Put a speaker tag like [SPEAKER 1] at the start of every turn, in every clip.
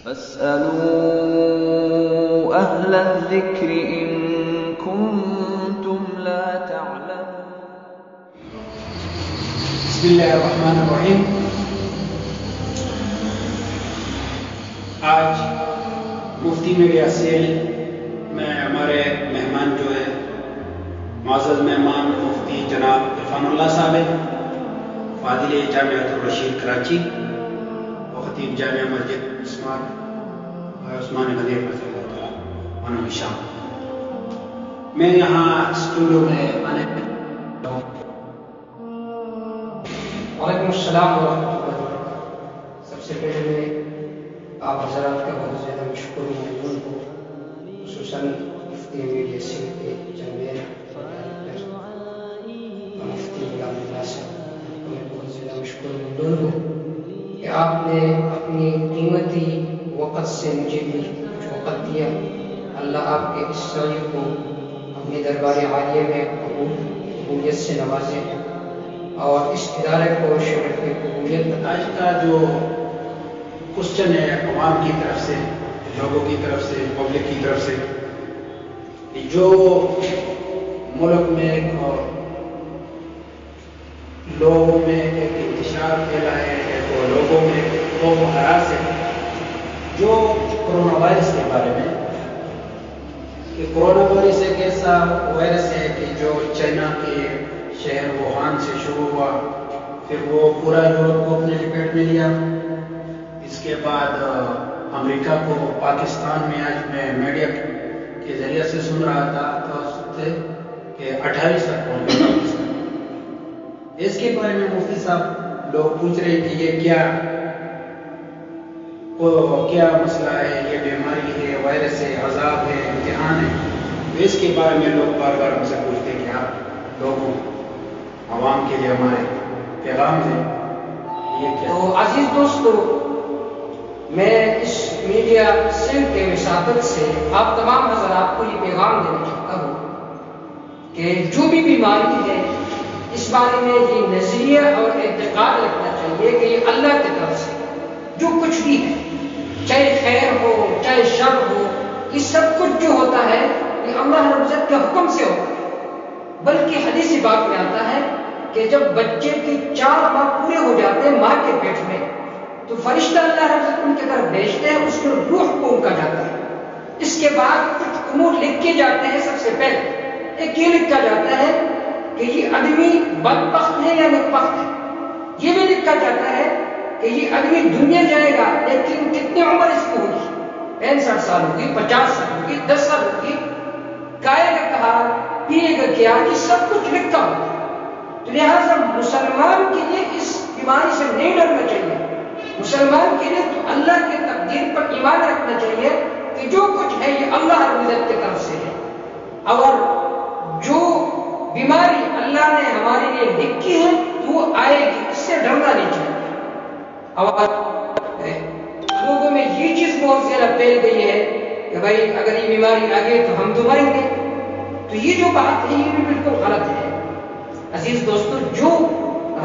[SPEAKER 1] فاسألوا أهل الذكر إن كنتم لا تعلمون.
[SPEAKER 2] بسم اللہ الرحمن الرحیم. آج مفتی میڈیا سیل میں ہمارے مہمان جو ہے معزز مہمان مفتی جناب عرفان اللہ صاحب ہیں، فاضل جامعۃ الرشید کراچی و خطیب جامعہ مسجد عثمان غنی رضی اللہ تعالیٰ عنہ شام. میں یہاں اسٹوڈیو میں آنے
[SPEAKER 3] وعلیکم السلام ورحمۃ اللہ وبرکاتہ. سب سے پہلے میں آپ حضرات کا بہت زیادہ مشکور ہوں، خصوصاً مفتی میڈیا سیل کے چیئرمین مفتی غلام اللہ صاحب کو میں بہت زیادہ مشکور ہوں کہ آپ نے اپنی قیمتی وقت سے مجھے بھی کچھ وقت دیا. اللہ آپ کے اس سعی کو اپنے دربار عالیہ میں قبولیت سے نوازے اور اس ادارے کو شرف قبولیت.
[SPEAKER 2] آج کا جو کوشچن ہے عوام کی طرف سے، لوگوں کی طرف سے، پبلک کی طرف سے، جو ملک میں اور لوگوں میں ایک انتشار پھیلا ہے، تو لوگوں میں خوف و ہراس ہے جو کرونا وائرس کے بارے میں، کہ کرونا وائرس ایک ایسا وائرس ہے کہ جو چائنا کے شہر ووہان سے شروع ہوا، پھر وہ پورا یورپ کو اپنے لپیٹ میں لیا. اس کے بعد امریکہ کو، پاکستان میں آج میں میڈیا کے ذریعے سے سن رہا تھا کہ 28 تک پہنچ گیا پاکستان. اس کے بارے میں مفتی صاحب لوگ پوچھ رہے کہ یہ کیا مسئلہ ہے، یہ بیماری ہے، وائرس ہے، عذاب ہے، امتحان ہے. تو اس کے بارے میں لوگ بار بار مجھ سے پوچھتے ہیں کہ آپ لوگوں عوام کے لیے ہمارے پیغام دیں. یہ کیا؟
[SPEAKER 3] تو عزیز دوستو، میں اس میڈیا سیل کے وساطت سے آپ تمام حضرات کو یہ پیغام دینا چاہتا ہوں کہ جو بھی بیماری ہے اس بارے میں یہ نظریہ اور اعتقاد رکھنا چاہیے کہ یہ اللہ کی طرف سے جو کچھ بھی ہے، چاہے خیر ہو چاہے شر ہو، یہ سب کچھ جو ہوتا ہے یہ اللہ رب العزت کے حکم سے ہوتا ہے. بلکہ حدیث پاک میں آتا ہے کہ جب بچے کے 4 ماہ پورے ہو جاتے ہیں ماں کے پیٹ میں، تو فرشتہ اللہ رب العزت ان کی طرف بھیجتے ہیں، اس میں روح کو ان کا جاتا ہے. اس کے بعد کچھ امور لکھ کے جاتے ہیں. سب سے پہلے ایک یہ لکھا جاتا ہے کہ یہ آدمی بدبخت ہے یا نیکبخت ہے. یہ بھی لکھا جاتا ہے کہ یہ آدمی دنیا جائے گا لیکن کتنی عمر اس کی ہوگی، 65 سال ہوگی، 50 سال ہوگی، 10 سال ہوگی، کھائے گا کہاں، پیے گا کیا، یہ سب کچھ لکھا ہوگا. تو لہٰذا مسلمان کے لیے اس بیماری سے نہیں ڈرنا چاہیے. مسلمان کے لیے تو اللہ کے تقدیر پر ایمان رکھنا چاہیے کہ جو کچھ ہے یہ اللہ رب العزت کی طرف سے ہے، اور جو بیماری اللہ نے ہمارے لیے لکھی ہے تو وہ آئے گی، اس سے ڈرنا نہیں چاہیے. اور لوگوں میں یہ چیز بہت زیادہ پھیل گئی ہے کہ بھائی اگر یہ بیماری آ گئی تو ہم تو مریں گے. تو یہ جو بات ہے یہ بھی بالکل غلط ہے. عزیز دوستو، جو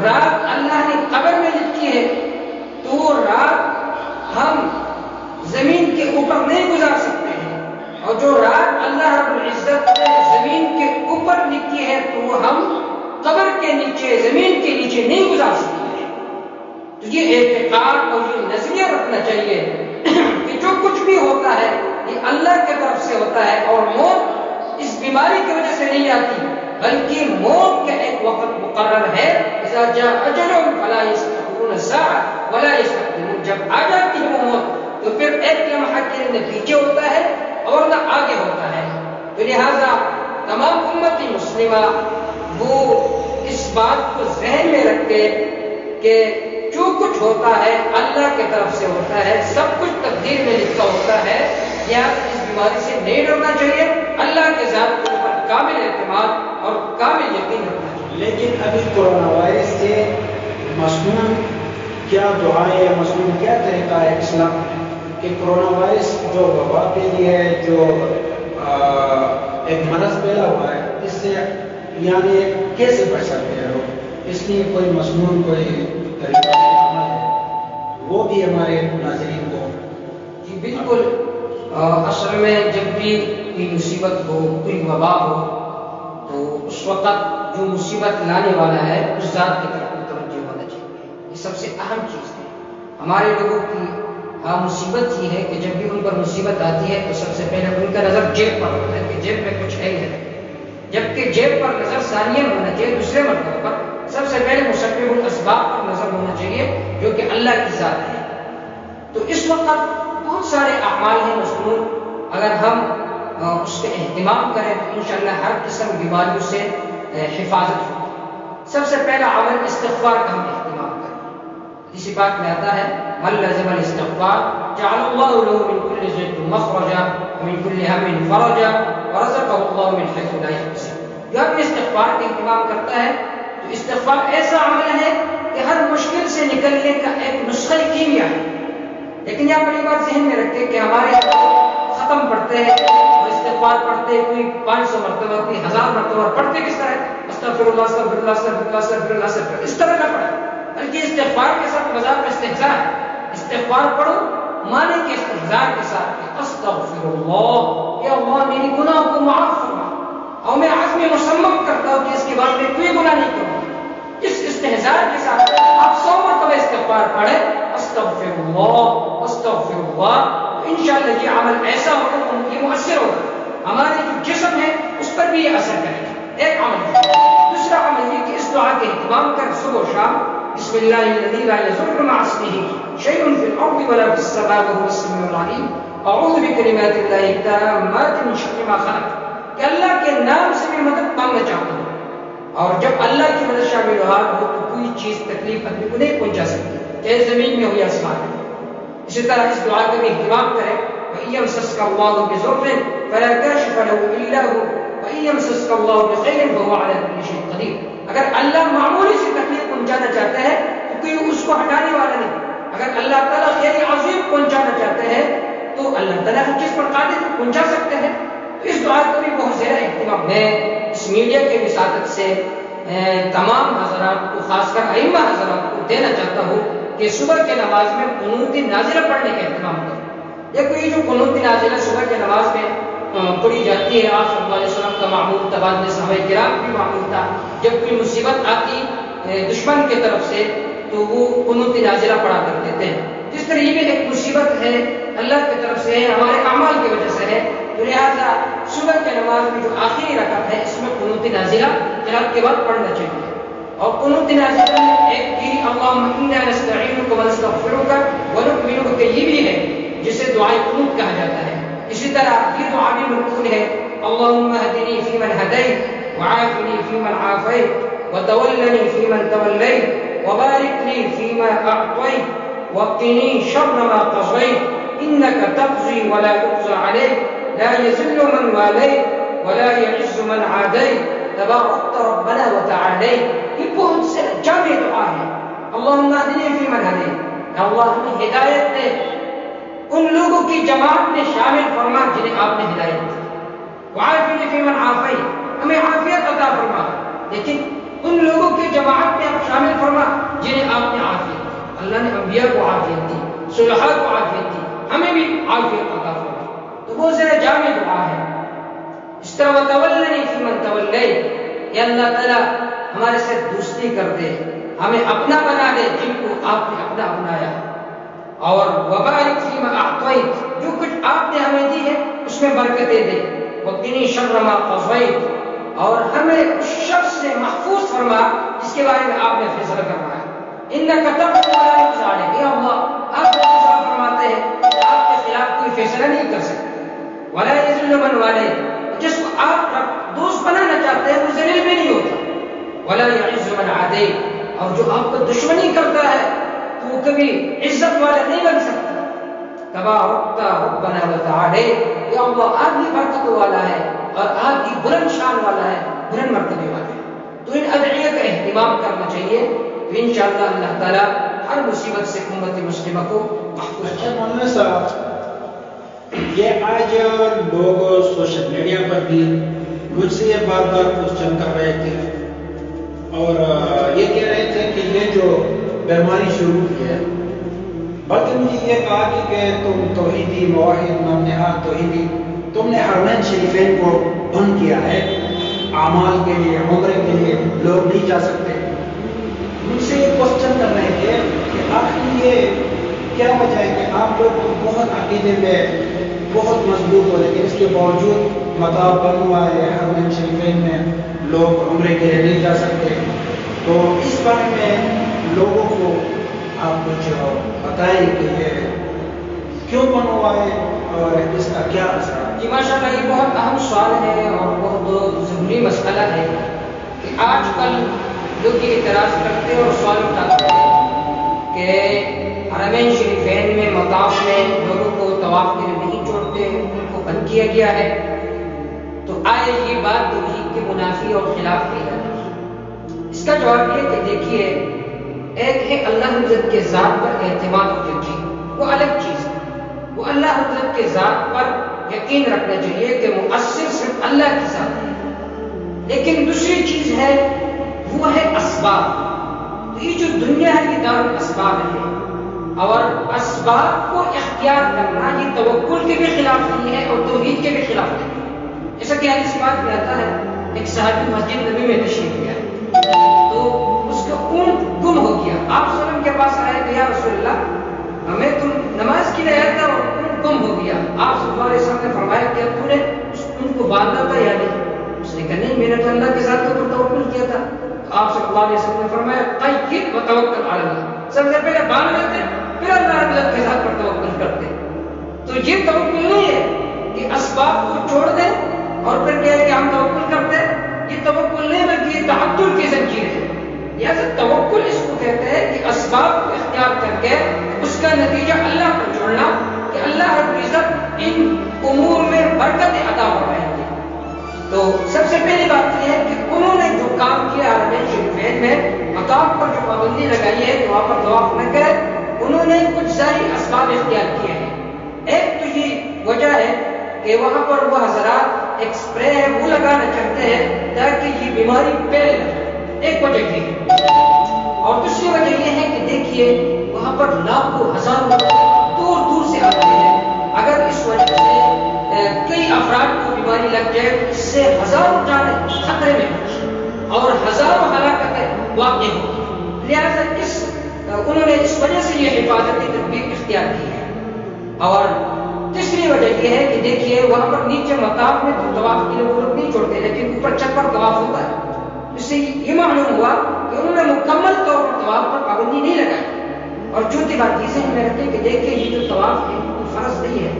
[SPEAKER 3] رات اللہ نے قبر میں لکھی ہے تو وہ رات ہم زمین کے اوپر نہیں گزار سکتے ہیں، اور جو رات اللہ رب العزت نے زمین کے اوپر لکھی ہے تو وہ ہم قبر کے نیچے، زمین کے نیچے نہیں گزار سکتے ہیں. تو یہ اعتقاد اور یہ نظریہ رکھنا چاہیے کہ جو کچھ بھی ہوتا ہے یہ اللہ کی طرف سے ہوتا ہے، اور موت اس بیماری کی وجہ سے نہیں آتی، بلکہ موت کا ایک وقت مقرر ہے. اذا جاء اجلهم فلا يستأخرون ساعة ولا يستقدمون. جب آ جاتی ہے وہ موت تو پھر ایک لمحہ کے لیے نہ پیچھے ہوتا ہے اور نہ آگے ہوتا ہے. تو لہذا تمام امت مسلمہ وہ اس بات کو ذہن میں رکھتے کہ جو کچھ ہوتا ہے اللہ کی طرف سے ہوتا ہے، سب کچھ تقدیر میں لکھا ہوتا ہے. لہٰذا اس بیماری سے نہیں ڈرنا چاہیے، اللہ کے ذات کے اوپر کامل اعتماد اور کامل یقین رکھنا چاہیے.
[SPEAKER 2] لیکن ابھی کرونا وائرس سے مصنون کیا دعا ہے، مصنون کیا طریقہ ہے اسلام کہ کرونا وائرس جو وبا پھیلی ہے، جو ایک مرض پھیلا ہوا ہے، اس سے یعنی کیسے بچ سکتے ہیں لوگ؟ اس لیے کوئی مصنون کوئی طریقہ عمل ہے وہ بھی ہمارے ناظرین کو.
[SPEAKER 3] جی بالکل، اصل میں جب بھی کوئی مصیبت ہو، کوئی وبا ہو، تو اس وقت جو مصیبت لانے والا ہے اس ذات کی طرف متوجہ ہونا چاہیے. یہ سب سے اہم چیز ہے. ہمارے لوگوں کی مصیبت یہ ہے کہ جب بھی ان پر مصیبت آتی ہے تو سب سے پہلے ان کا نظر جیب پر ہوتا ہے کہ جیب میں کچھ ہے ہی نہیں، جبکہ جیب پر نظر ثانیہ ہونا چاہیے. دوسرے مرتبہ پر سب سے پہلے مسبب الاسباب پر نظر ہونا چاہیے جو کہ اللہ کی ذات ہے. تو اس وقت بہت سارے اعمال ہیں مصنون، اگر ہم اس کا اہتمام کریں تو انشاءاللہ ہر قسم بیماریوں سے حفاظت ہوگی. سب سے پہلا عمل استغفار کا ہم اہتمام کریں. اسی بات میں آتا ہے من لزم الاستغفار جعل اللہ له من كل ضيق مخرجا ومن كل هم فرجا ورزقه الله من حيث لا يحتسب. جو اپنے استغفار کا اہتمام کرتا ہے تو استغفار ایسا عمل ہے کہ ہر مشکل سے نکلنے کا ایک نسخہ کیمیا ہے. لیکن یہاں بڑی بات ذہن میں رکھے کہ ہمارے ختم پڑھتے ہیں اور استغفار پڑھتے ہیں، کوئی 500 مرتبہ، کوئی 1000 مرتبہ. پڑھتے کس طرح ہے؟ استغفر اللہ استغفر اللہ استغفر اللہ استغفر اللہ استغفر اللہ. اس طرح نہ پڑھیں بلکہ استغفار کے ساتھ مذاق میں استہزاء ہے. استغفار پڑھو مانے کہ استہزاء کے ساتھ کہ استغفر اللہ، یا اللہ میری گناہوں کو معاف فرما، اور میں عزم مصمم کرتا ہوں کہ اس کے بعد میں کوئی گناہ نہیں کروں. اس استہزاء کے ساتھ آپ 100 مرتبہ استغفار پڑھیں استغفر اللہ استغفر اللہ، تو انشاءاللہ یہ عمل ایسا ہوگا کہ یہ مؤثر ہوگا، ہمارے جو جسم ہے اس پر بھی یہ اثر کرے گا. ایک عمل. دوسرا عمل یہ کہ اس دعا کے اہتمام کر صبح و شام بسم اللہ الذی لا یضر مع اسمہ شیء فی الارض ولا فی السماء وهو السمیع العلیم اعوذ بکلمات اللہ التامات من شر ما خلق، کہ اللہ کے نام سے بھی مدد مانگنا چاہتا ہوں. اور جب اللہ کی مدد شامل ہو تو کوئی چیز تکلیف آدمی کو نہیں پہنچا سکتی، چاہے زمین میں ہو یا آسمان میں. اسی طرح اس دعا کا بھی اہتمام کریں وَإِن يَمْسَسْكَ اللَّهُ بِضُرٍّ فَلَا كَاشِفَ لَهُ إِلَّا هُوَ وَإِن يَمْسَسْكَ اللَّهُ بِخَيْرٍ فَهُوَ عَلَى كُلِّ شَيْءٍ قَدِيرٌ. اگر اللہ معمولی سی تکلیف پہنچانا چاہتے ہیں تو کوئی اس کو ہٹانے والا نہیں. اگر اللہ تعالیٰ خیر عظیم پہنچانا چاہتے ہیں تو اللہ تعالیٰ ہر چیز پر قادر پہنچا سکتے ہیں. تو اس دعا کا بھی بہت زیادہ اہتمام. میں اس میڈیا کے وساطت سے تمام حضرات کو، خاص کر ائمہ حضرات کو دینا چاہتا ہوں کہ صبح کے نماز میں قنوت نازلہ پڑھنے کا اہتمام کریں. دیکھو یہ جو قنوت نازلہ صبح کے نماز میں پڑھی جاتی ہے، آپ صلی اللہ علیہ وسلم کا معمول تھا، بعد میں صحابہ کرام بھی معمول تھا. جب کوئی مصیبت آتی دشمن کی طرف سے تو وہ قنوت نازلہ پڑھا کرتے تھے. جس طرح یہ بھی ایک مصیبت ہے اللہ کی طرف سے ہے، ہمارے اعمال کی وجہ سے ہے، تو لہٰذا صبح کے نماز میں جو آخری رکعت ہے اس میں قنوت نازلہ قرات کے بعد پڑھنا چاہیے. اور قنوت نازلہ میں ایک بھی اللہم انا نستعینک ونستغفرک ونؤمن بک یہ بھی ہے جسے دعائے قنوت کہا جاتا ہے. اسی طرح یہ دعا بھی منقول ہے اللہم اہدنی فیمن ہدیت وعافنی فیمن عافیت وتولنی فیمن تولیت وبارک لی فیما اعطیت وقنی شر ما قضیت انک تقضی ولا یقضى علیک لا یذل من والیت ولا یعز من عادیت تبارکت ربنا وتعالیت. یہ بہت سے جامع دعا ہے. اللہم اہدنی فیمن ہدیت، یا اللہ ہمیں ہدایت دے، ان لوگوں کی جماعت میں شامل فرما جنہیں آپ نے ہدایت دی. وعافنی فیمن عافیت، ہمیں عافیت عطا فرما، لیکن ان لوگوں کی جماعت میں آپ شامل فرما جنہیں آپ نے عافیت دی. اللہ نے انبیاء کو عافیت دی، صلحاء کو عافیت دی، ہمیں بھی عافیت عطا فرما. تو وہ ذرا جامع دعا ہے. اس طرح وتولنی فیمن تولیت، یا اللہ تعالیٰ ہمارے سے دوستی کر دے، ہمیں اپنا بنا دے جن کو آپ نے اپنا بنایا. اور وبارک فیما اعطیت، جو کچھ آپ نے ہمیں دی ہے اس میں برکتیں دے. وقنی شر ما قضیت، اور ہمیں اس شر سے محفوظ فرما جس کے بارے میں آپ نے فیصلہ کروایا. انک تقضی ولا یقضى علیک، یا اللہ آپ فیصلہ فرماتے ہیں، آپ کے خلاف کوئی فیصلہ نہیں کر سکتے. ولا یذل من والیت، جس کو آپ دوست بنانا چاہتے ہیں وہ ذلیل بھی نہیں ہوتا. ولا یعز من عادیت، اور جو آپ کو دشمنی کرتا ہے تو وہ کبھی عزت والا نہیں بن سکتا. تبارکت ربنا وتعالیت، یا اللہ آپ ہی برکت والا ہے اور آپ ہی بلند شان والا ہے، بلند مرتبے والا ہے. تو ان ادعیہ کا اہتمام کرنا چاہیے، تو انشاءاللہ اللہ تعالیٰ ہر مصیبت سے امت مسلمہ کو محفوظ
[SPEAKER 2] اچھا مولانا صاحب، یہ آج لوگ سوشل میڈیا پر بھی مجھ سے یہ بار بار کوشچن کر رہے تھے اور یہ کہہ رہے تھے کہ یہ جو بیماری شروع کی ہے بلکہ مجھے یہ کہا کہ تم توحیدی موحد ممنحات توحیدی، تم نے حرمین شریفین کو بند کیا ہے، اعمال کے لیے عمرے کے لیے لوگ نہیں جا سکتے۔ مجھ سے یہ کوشچن کر رہے تھے کہ آخر یہ کیا وجہ ہے کہ آپ لوگ بہت عقیدے میں بہت مضبوط ہو، لیکن اس کے باوجود مطاب بند ہوا ہے، حرمین شریفین میں لوگ عمرے کے لیے نہیں جا سکتے، تو اس بارے میں لوگوں کو آپ کچھ بتائیں کہ یہ کیوں بند ہوا ہے اور اس کا کیا اثر ہے؟
[SPEAKER 3] جی ماشاء اللہ، یہ بہت اہم سوال ہے اور بہت ضروری مسئلہ ہے کہ آج کل لوگ یہ اعتراض کرتے ہیں اور سوال اٹھاتے ہیں کہ حرمین شریفین میں مطاف میں لوگوں کو طواف کے لیے نہیں چھوڑتے، ان کو بند کیا گیا ہے، تو آئے یہ بات توحید کے منافی اور خلاف نہیں ہے؟ اس کا جواب یہ کہ دیکھیے، ایک ہے اللہ حضرت کے ذات پر اعتماد اور یقین، وہ الگ چیز ہے، وہ اللہ حضرت کے ذات پر یقین رکھنا چاہیے کہ مؤثر صرف اللہ کے ساتھ ہے۔ لیکن دوسری چیز ہے وہ ہے اسباب۔ تو یہ جو دنیا ہے یہ دار الاسباب ہے، اور اسباب کو اختیار کرنا یہ توکل کے بھی خلاف نہیں ہے اور توحید کے بھی خلاف نہیں ہے۔ جیسا کہ حدیث پاک میں آتا ہے، ایک صحابی مسجد نبی میں تشریف لیا تو اس کا اونٹ گم ہو گیا، آپ صلی اللہ علیہ وسلم کے پاس آئے کہ یا رسول اللہ، ہمیں تم نماز کے لیے آیا تھا اور اونٹ گم ہو گیا، آپ صلی اللہ علیہ وسلم نے فرمایا کہ تو نے اس اونٹ کو باندھا تھا یا نہیں؟ اس نے کہا نہیں، میں نے تو اللہ کے ذات کے اوپر توکل کیا تھا۔ تو آپ صلی اللہ علیہ وسلم نے فرمایا قید وتوکل علی اللہ، سب سے پہلے باندھ لیتے پھر اللہ کے ذات پر توکل کرتے۔ تو یہ توکل نہیں ہے کہ اسباب کو چھوڑ دیں اور پھر کہے کہ ہم توکل کرتے ہیں، یہ توکل نہیں بلکہ یہ تعدل کی زنجیر ہے۔ لہٰذا توکل اس کو کہتے ہیں کہ اسباب کو اختیار کر کے اس کا نتیجہ اللہ پر چھوڑنا کہ اللہ رب العزت ان امور میں برکت عطا فرمائیں گے۔ تو سب سے پہلی بات یہ ہے کہ انہوں نے جو کام کیا حرمین شریفین میں مطاف پر جو پابندی لگائی ہے کہ وہاں پر طواف نہ کرے، انہوں نے کچھ ظاہری اسباب اختیار کیے ہیں۔ ایک تو یہ وجہ ہے کہ وہاں پر وہ حضرات ایک اسپرے ہے وہ لگانا چاہتے ہیں تاکہ یہ بیماری پھیلے نہ جائے، ایک وجہ یہ ہے۔ اور دوسری وجہ یہ ہے کہ دیکھیے وہاں پر لاکھوں ہزاروں دور دور سے آتے ہیں، اگر اس وجہ سے کئی افراد کو بیماری لگ جائے تو اس سے ہزاروں جانیں خطرے میں ہوں اور ہزاروں ہلاکتیں واقع ہوگی۔ لہٰذا انہوں نے اس وجہ سے یہ حفاظتی تدبیر اختیار کی ہے۔ اور تیسری وجہ یہ ہے کہ دیکھیے وہاں پر نیچے مطاف میں تو طواف کے لیے وہ لوگ نہیں چھوڑتے، لیکن اوپر چھت پر طواف ہوتا ہے۔ اس سے یہ معلوم ہوا کہ انہوں نے مکمل طور پر طواف پر پابندی نہیں لگائی۔ اور چوتھی بات یہ ذہن میں رکھیں کہ دیکھیے یہ جو طواف ہے وہ فرض نہیں ہے،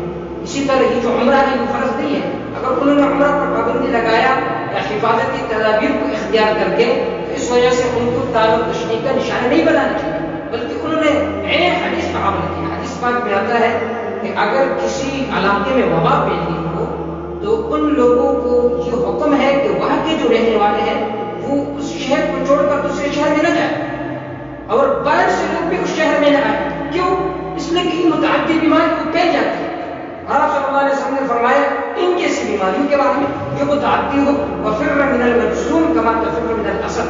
[SPEAKER 3] اسی طرح یہ جو عمرہ ہے وہ فرض نہیں ہے۔ اگر انہوں نے عمرہ پر پابندی لگایا یا حفاظتی تدابیر کو اختیار کر کے تو اس وجہ سے ان کو تعلق تشریح کا نشانہ نہیں بنانا چاہیے، بلکہ انہوں نے عین حدیث پر عمل کیا۔ حدیث پاک میں آتا ہے کہ اگر کسی علاقے میں وبا پھیلی ہو تو ان لوگوں کو یہ حکم ہے کہ وہاں کے جو رہنے والے ہیں وہ اس شہر کو چھوڑ کر دوسرے شہر میں نہ جائیں اور باہر سے لوگ بھی اس شہر میں نہ آئیں۔ کیوں؟ اس لیے کہ متعدی بیماری کو پھیل جاتی ہے۔ آپ صلی اللہ علیہ وسلم نے فرمایا ان جیسی بیماریوں کے بارے میں جو متعدی ہو وفر من المجذوم کما تفر من الاسد،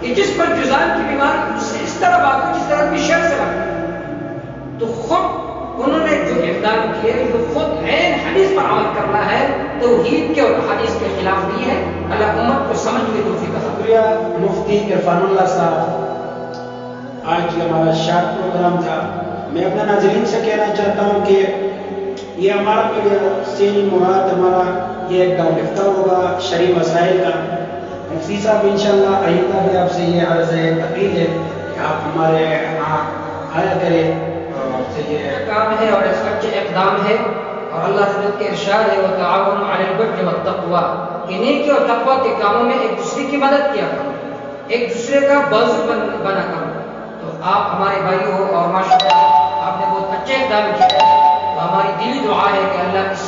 [SPEAKER 3] کہ جس پر جذام کی بیماری اس سے اس طرح بھاگو جس طرح کی شر سے بھاگو۔ تو خود انہوں نے جو اقدام کیے وہ خود عین حدیث پر عمل کرنا ہے، توحید کے اور حدیث کے خلاف نہیں ہے۔ اللہ امت کو سمجھ کے توفیق عطا فرمائے۔
[SPEAKER 2] شکریہ مفتی عرفان اللہ صاحب، آج ہمارا شارٹ پروگرام تھا۔ میں اپنے ناظرین سے کہنا چاہتا ہوں کہ یہ ہمارا سین مراد ہمارا یہ ایک گفتہ ہوگا شرعی مسائل کا۔ مفتی صاحب انشاءاللہ آئندہ بھی آپ سے یہ عرض تقریر ہے کہ آپ ہمارے یہاں آیا کریں اور آپ سے یہ
[SPEAKER 3] کام ہے اور اس اچھے اقدام ہے، اور اللہ حضرت کے ارشاد ہے وتعاونوا علی البر والتقوی، کہ نیکی اور تقوی کے کاموں میں ایک دوسرے کی مدد کیا کرو، ایک دوسرے کا بازو بنا کرو۔ تو آپ ہمارے بھائی ہو اور ماشاءاللہ آپ نے بہت اچھے اقدام کیا ہے، تو ہماری دلی دعا ہے کہ اللہ اس